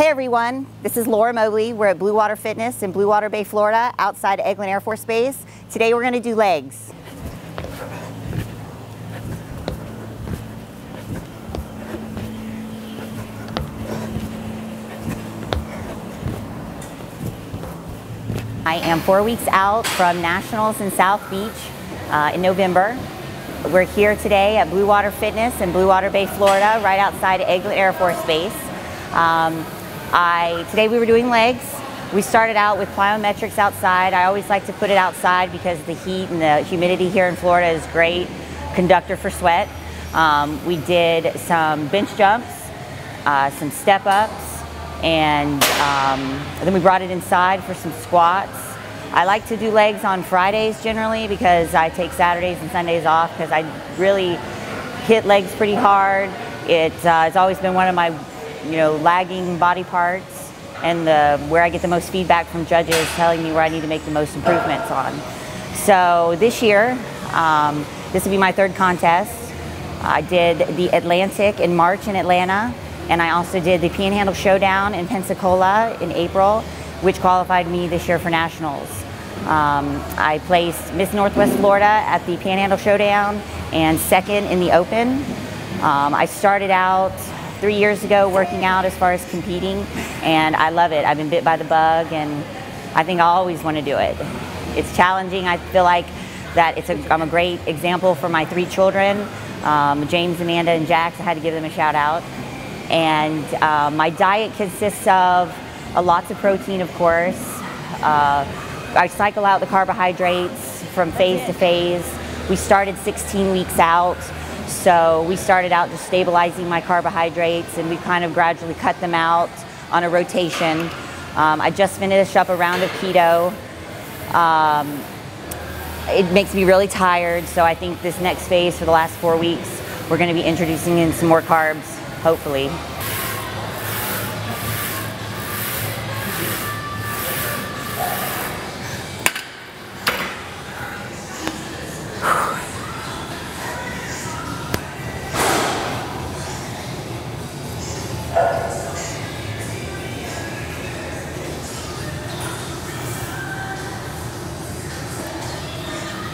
Hey everyone, this is Laura Mobley. We're at Bluewater Fitness in Bluewater Bay, Florida, outside Eglin Air Force Base. Today we're going to do legs. I am 4 weeks out from Nationals in South Beach in November. We're here today at Bluewater Fitness in Bluewater Bay, Florida, right outside Eglin Air Force Base. Today we were doing legs. We started out with plyometrics outside. I always like to put it outside because the heat and the humidity here in Florida is great conductor for sweat. We did some bench jumps, some step ups, and then we brought it inside for some squats. I like to do legs on Fridays generally because I take Saturdays and Sundays off because I really hit legs pretty hard. It's always been one of my lagging body parts and where I get the most feedback from judges telling me where I need to make the most improvements on. So this year, this will be my third contest. I did the Atlantic in March in Atlanta, and I also did the Panhandle Showdown in Pensacola in April, which qualified me this year for Nationals. I placed Miss Northwest Florida at the Panhandle Showdown and second in the Open. I started out 3 years ago working out as far as competing, and I love it. I've been bit by the bug, and I think I always want to do it. It's challenging. I feel like that I'm a great example for my 3 children, James, Amanda, and Jax. I had to give them a shout out. And my diet consists of lots of protein, of course. I cycle out the carbohydrates from phase to phase. We started 16 weeks out. So we started out just stabilizing my carbohydrates, and we kind of gradually cut them out on a rotation. I just finished up a round of keto. It makes me really tired, so I think this next phase for the last 4 weeks, we're going to be introducing in some more carbs, hopefully.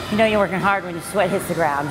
You know you're working hard when your sweat hits the ground.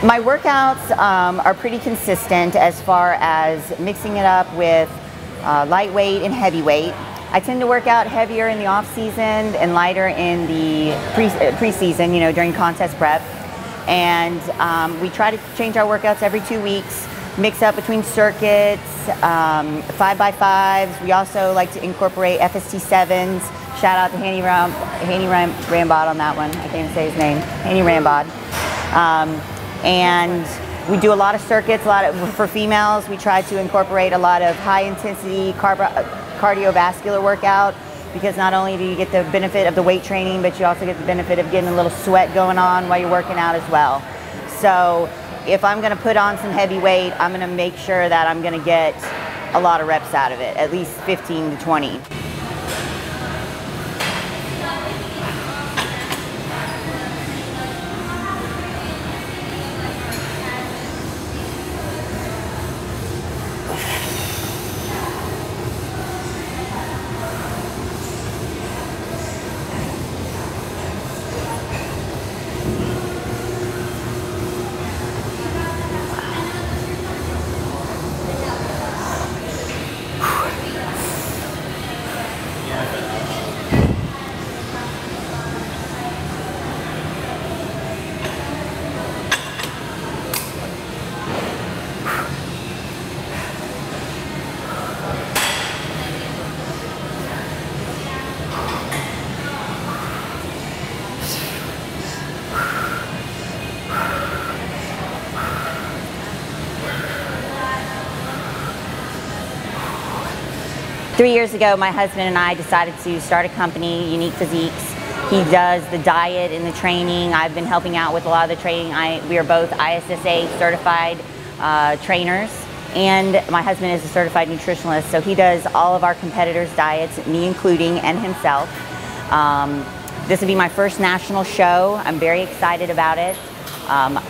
My workouts are pretty consistent as far as mixing it up with lightweight and heavyweight. I tend to work out heavier in the off season and lighter in the pre-season, during contest prep. And we try to change our workouts every 2 weeks, mix up between circuits, 5x5s. We also like to incorporate FST 7s. Shout out to Hanny Rambod on that one. I can't even say his name. Hanny Rambod. And we do a lot of circuits, for females. We try to incorporate a lot of high intensity cardiovascular workout, because not only do you get the benefit of the weight training, but you also get the benefit of getting a little sweat going on while you're working out as well. So if I'm going to put on some heavy weight, I'm going to make sure that I'm going to get a lot of reps out of it, at least 15 to 20. 3 years ago, my husband and I decided to start a company, Unique Physiques. He does the diet and the training. I've been helping out with a lot of the training. We are both ISSA certified trainers, and my husband is a certified nutritionalist, so he does all of our competitors' diets, me including, and himself. This will be my first national show. I'm very excited about it.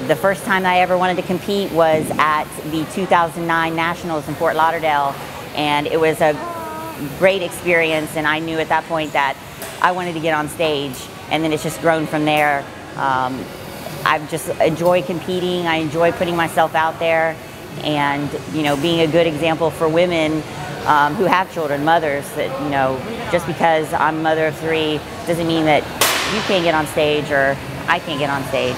The first time I ever wanted to compete was at the 2009 Nationals in Fort Lauderdale, and it was a great experience, and I knew at that point that I wanted to get on stage, and then it's just grown from there. I just enjoy competing. I enjoy putting myself out there, and being a good example for women who have children, mothers, that just because I'm a mother of 3 doesn't mean that you can't get on stage or I can't get on stage.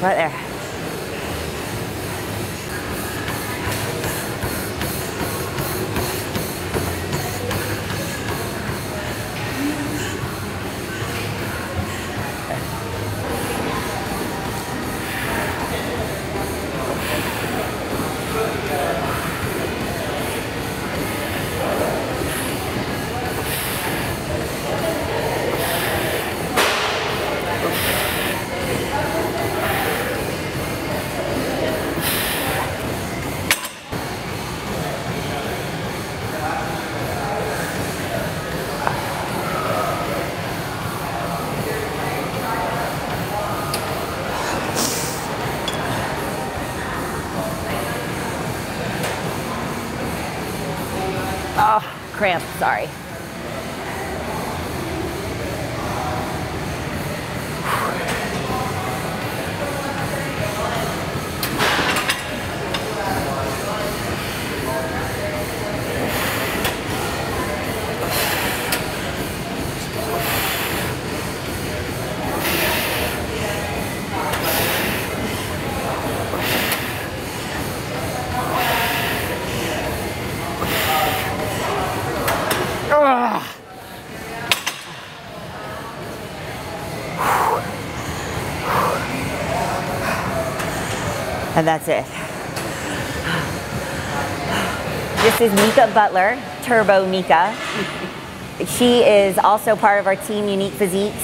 Right there. Oh, cramp, sorry. And that's it. This is Mika Butler, Turbo Mika. She is also part of our team, Unique Physiques,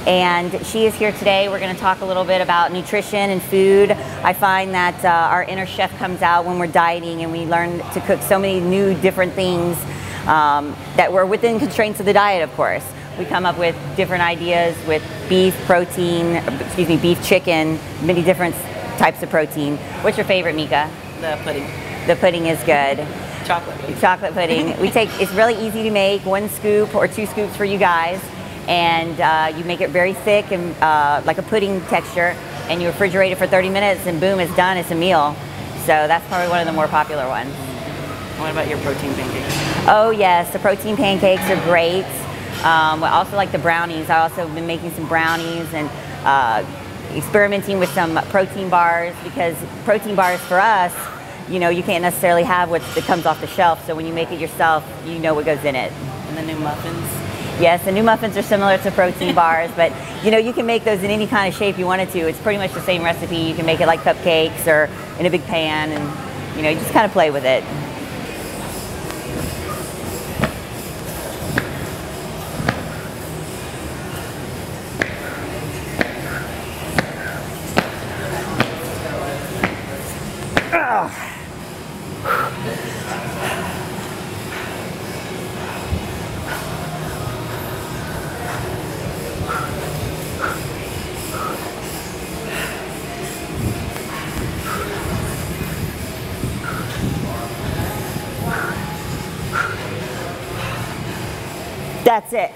and she is here today. We're going to talk a little bit about nutrition and food. I find that our inner chef comes out when we're dieting, and we learn to cook so many new different things that were within constraints of the diet, of course. We come up with different ideas with beef, beef, chicken, many different types of protein. What's your favorite, Mika? The pudding. The pudding is good. Chocolate pudding. Chocolate pudding. It's really easy to make, 1 scoop or 2 scoops for you guys, and you make it very thick and like a pudding texture, and you refrigerate it for 30 minutes, and boom, it's done. It's a meal. So that's probably one of the more popular ones. What about your protein pancakes? Oh yes, the protein pancakes are great. I also like the brownies. I also have been making some brownies and experimenting with some protein bars, because protein bars for us, you can't necessarily have what comes off the shelf. So when you make it yourself, you know what goes in it. And the new muffins? Yes, the new muffins are similar to protein bars, but you can make those in any kind of shape you wanted to. It's pretty much the same recipe. You can make it like cupcakes or in a big pan, and you just kind of play with it. That's it.